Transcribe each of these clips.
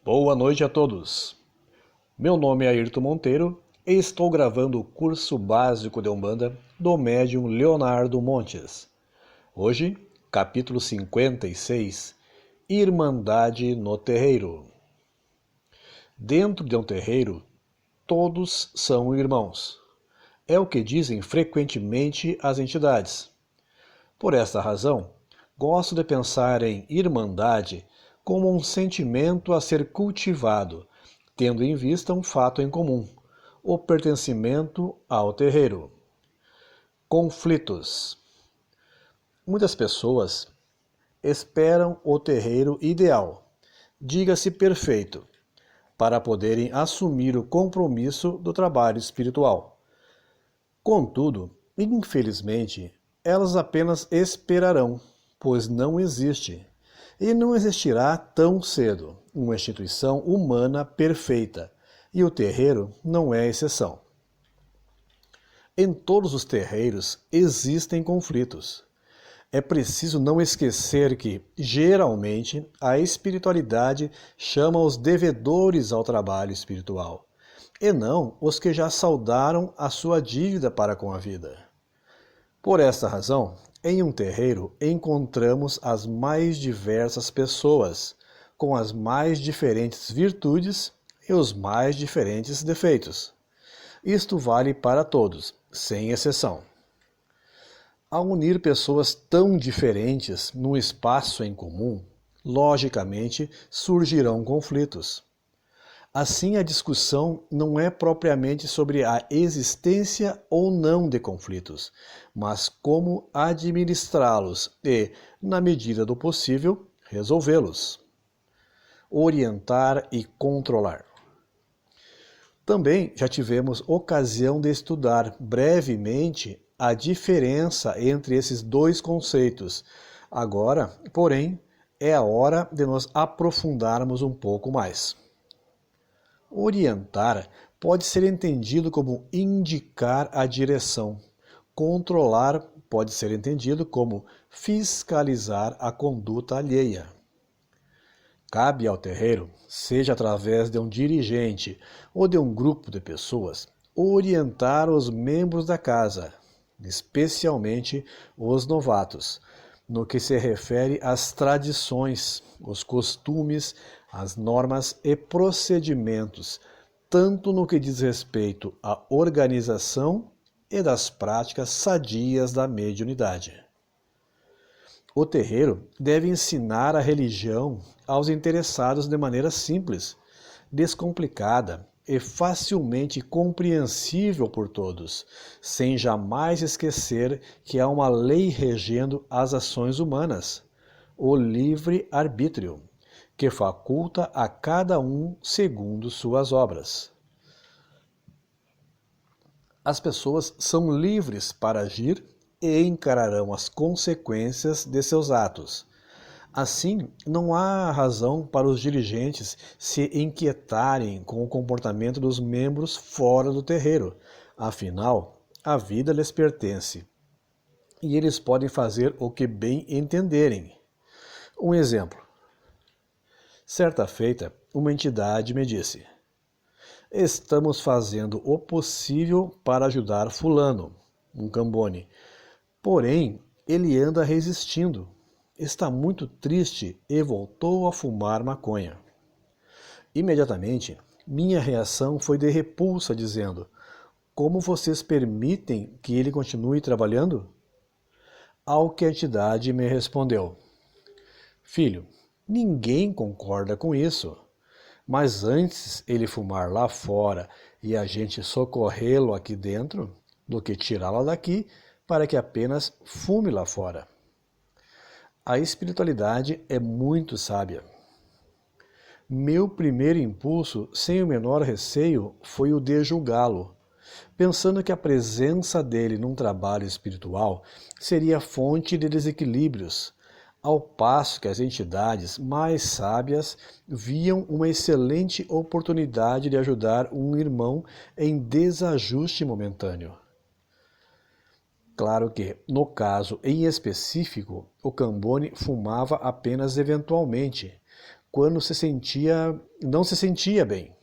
Boa noite a todos. Meu nome é Ayrton Monteiro e estou gravando o curso básico de Umbanda do médium Leonardo Montes. Hoje, capítulo 56, Irmandade no Terreiro. Dentro de um terreiro, todos são irmãos. É o que dizem frequentemente as entidades. Por esta razão, gosto de pensar em irmandade como um sentimento a ser cultivado, tendo em vista um fato em comum, o pertencimento ao terreiro. Conflitos. Muitas pessoas esperam o terreiro ideal, diga-se perfeito, para poderem assumir o compromisso do trabalho espiritual. Contudo, infelizmente, elas apenas esperarão, pois não existe, e não existirá tão cedo, uma instituição humana perfeita, e o terreiro não é exceção. Em todos os terreiros existem conflitos. É preciso não esquecer que, geralmente, a espiritualidade chama os devedores ao trabalho espiritual, e não os que já saldaram a sua dívida para com a vida. Por esta razão, em um terreiro encontramos as mais diversas pessoas, com as mais diferentes virtudes e os mais diferentes defeitos. Isto vale para todos, sem exceção. Ao unir pessoas tão diferentes num espaço em comum, logicamente surgirão conflitos. Assim, a discussão não é propriamente sobre a existência ou não de conflitos, mas como administrá-los e, na medida do possível, resolvê-los. Orientar e controlar. Também já tivemos ocasião de estudar brevemente a diferença entre esses dois conceitos. Agora, porém, é a hora de nos aprofundarmos um pouco mais. Orientar pode ser entendido como indicar a direção. Controlar pode ser entendido como fiscalizar a conduta alheia. Cabe ao terreiro, seja através de um dirigente ou de um grupo de pessoas, orientar os membros da casa, especialmente os novatos, no que se refere às tradições, os costumes, as normas e procedimentos, tanto no que diz respeito à organização e das práticas sadias da mediunidade. O terreiro deve ensinar a religião aos interessados de maneira simples, descomplicada e facilmente compreensível por todos, sem jamais esquecer que há uma lei regendo as ações humanas, o livre-arbítrio, que faculta a cada um segundo suas obras. As pessoas são livres para agir e encararão as consequências de seus atos. Assim, não há razão para os dirigentes se inquietarem com o comportamento dos membros fora do terreiro. Afinal, a vida lhes pertence e eles podem fazer o que bem entenderem. Um exemplo. Certa feita, uma entidade me disse: estamos fazendo o possível para ajudar fulano, um cambone. Porém, ele anda resistindo. Está muito triste e voltou a fumar maconha. Imediatamente, minha reação foi de repulsa, dizendo: como vocês permitem que ele continue trabalhando? Ao que a entidade me respondeu: filho, ninguém concorda com isso. Mas antes ele fumar lá fora e a gente socorrê-lo aqui dentro, do que tirá-lo daqui para que apenas fume lá fora. A espiritualidade é muito sábia. Meu primeiro impulso, sem o menor receio, foi o de julgá-lo, pensando que a presença dele num trabalho espiritual seria fonte de desequilíbrios, ao passo que as entidades mais sábias viam uma excelente oportunidade de ajudar um irmão em desajuste momentâneo. Claro que, no caso em específico, o cambone fumava apenas eventualmente, quando não se sentia bem.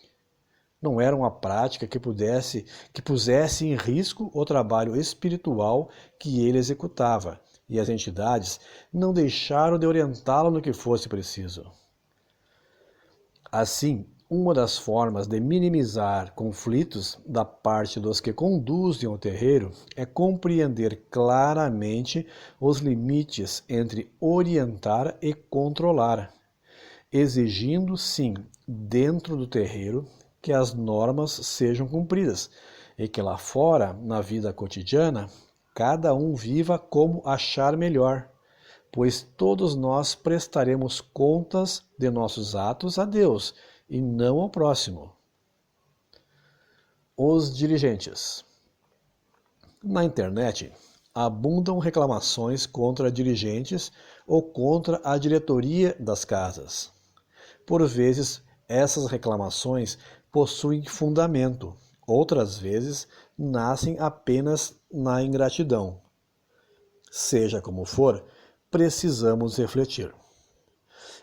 Não era uma prática que pusesse em risco o trabalho espiritual que ele executava, e as entidades não deixaram de orientá-lo no que fosse preciso. Assim, uma das formas de minimizar conflitos da parte dos que conduzem o terreiro é compreender claramente os limites entre orientar e controlar, exigindo, sim, dentro do terreiro, que as normas sejam cumpridas e que lá fora, na vida cotidiana, cada um viva como achar melhor, pois todos nós prestaremos contas de nossos atos a Deus e não ao próximo. Os dirigentes. Na internet, abundam reclamações contra dirigentes ou contra a diretoria das casas. Por vezes, essas reclamações possuem fundamento, outras vezes nascem apenas na ingratidão. Seja como for, precisamos refletir.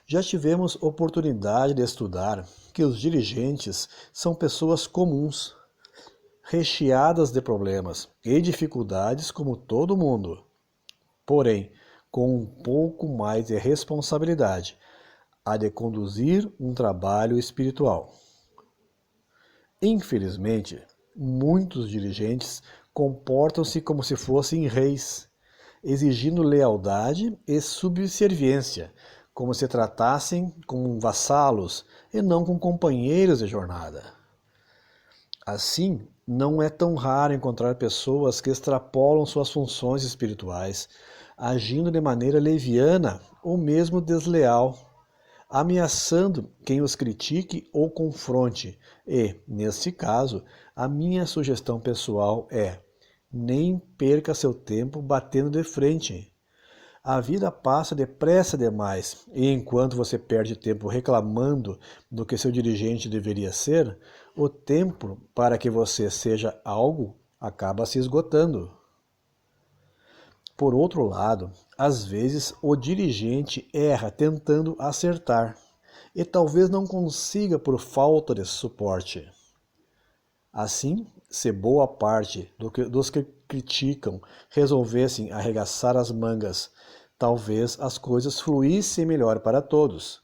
Já tivemos oportunidade de estudar que os dirigentes são pessoas comuns, recheadas de problemas e dificuldades como todo mundo, porém com um pouco mais de responsabilidade, a de conduzir um trabalho espiritual. Infelizmente, muitos dirigentes comportam-se como se fossem reis, exigindo lealdade e subserviência, como se tratassem com vassalos e não com companheiros de jornada. Assim, não é tão raro encontrar pessoas que extrapolam suas funções espirituais, agindo de maneira leviana ou mesmo desleal, ameaçando quem os critique ou confronte. E, neste caso, a minha sugestão pessoal é: nem perca seu tempo batendo de frente. A vida passa depressa demais, e enquanto você perde tempo reclamando do que seu dirigente deveria ser, o tempo para que você seja algo acaba se esgotando. Por outro lado, às vezes o dirigente erra tentando acertar, e talvez não consiga por falta de suporte. Assim, se boa parte dos que criticam resolvessem arregaçar as mangas, talvez as coisas fluíssem melhor para todos.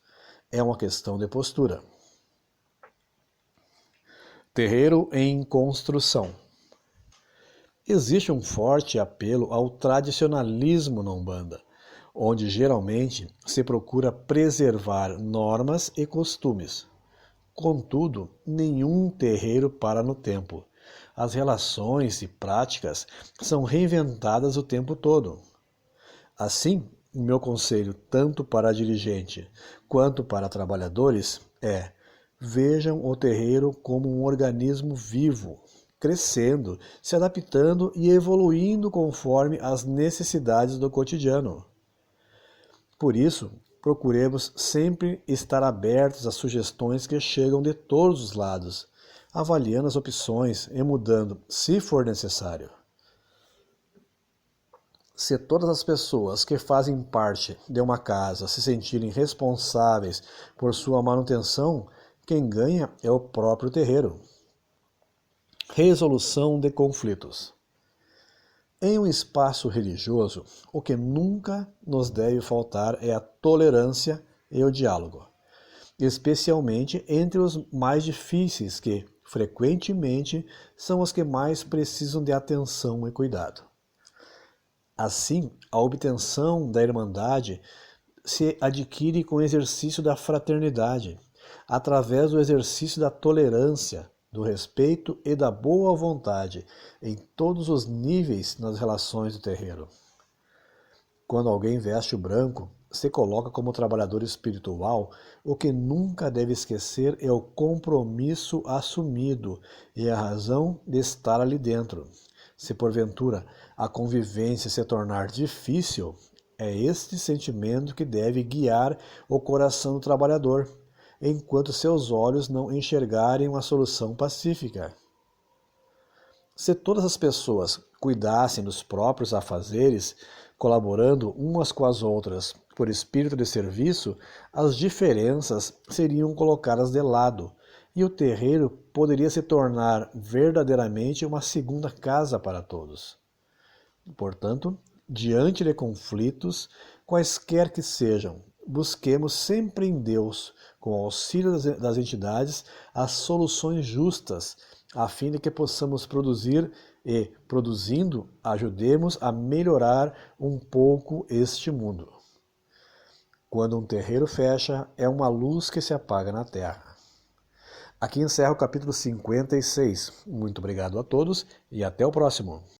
É uma questão de postura. Terreiro em construção. Existe um forte apelo ao tradicionalismo na Umbanda, onde geralmente se procura preservar normas e costumes. Contudo, nenhum terreiro para no tempo. As relações e práticas são reinventadas o tempo todo. Assim, o meu conselho, tanto para dirigente quanto para trabalhadores, é: vejam o terreiro como um organismo vivo, crescendo, se adaptando e evoluindo conforme as necessidades do cotidiano. Por isso, procuremos sempre estar abertos às sugestões que chegam de todos os lados, avaliando as opções e mudando, se for necessário. Se todas as pessoas que fazem parte de uma casa se sentirem responsáveis por sua manutenção, quem ganha é o próprio terreiro. Resolução de conflitos. Em um espaço religioso, o que nunca nos deve faltar é a tolerância e o diálogo, especialmente entre os mais difíceis, que, frequentemente, são os que mais precisam de atenção e cuidado. Assim, a obtenção da irmandade se adquire com o exercício da fraternidade, através do exercício da tolerância, do respeito e da boa vontade em todos os níveis nas relações do terreiro. Quando alguém veste o branco, se coloca como trabalhador espiritual, o que nunca deve esquecer é o compromisso assumido e a razão de estar ali dentro. Se porventura a convivência se tornar difícil, é este sentimento que deve guiar o coração do trabalhador, enquanto seus olhos não enxergarem uma solução pacífica. Se todas as pessoas cuidassem dos próprios afazeres, colaborando umas com as outras, por espírito de serviço, as diferenças seriam colocadas de lado e o terreiro poderia se tornar verdadeiramente uma segunda casa para todos. Portanto, diante de conflitos, quaisquer que sejam, busquemos sempre em Deus, com o auxílio das entidades, as soluções justas, a fim de que possamos produzir e, produzindo, ajudemos a melhorar um pouco este mundo. Quando um terreiro fecha, é uma luz que se apaga na terra. Aqui encerra o capítulo 56. Muito obrigado a todos e até o próximo.